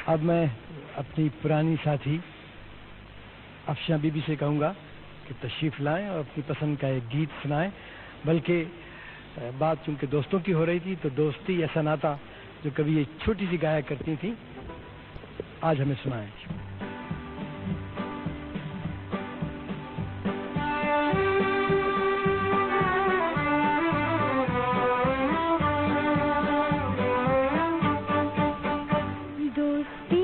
अब मैं अपनी पुरानी साथी अफशा बीबी से कहूँगा कि तशरीफ़ लाएं और अपनी पसंद का एक गीत सुनाएं। बल्कि बात चूंकि दोस्तों की हो रही थी, तो दोस्ती ऐसा नाता जो कभी एक छोटी सी गाया करती थी, आज हमें सुनाएं। दोस्ती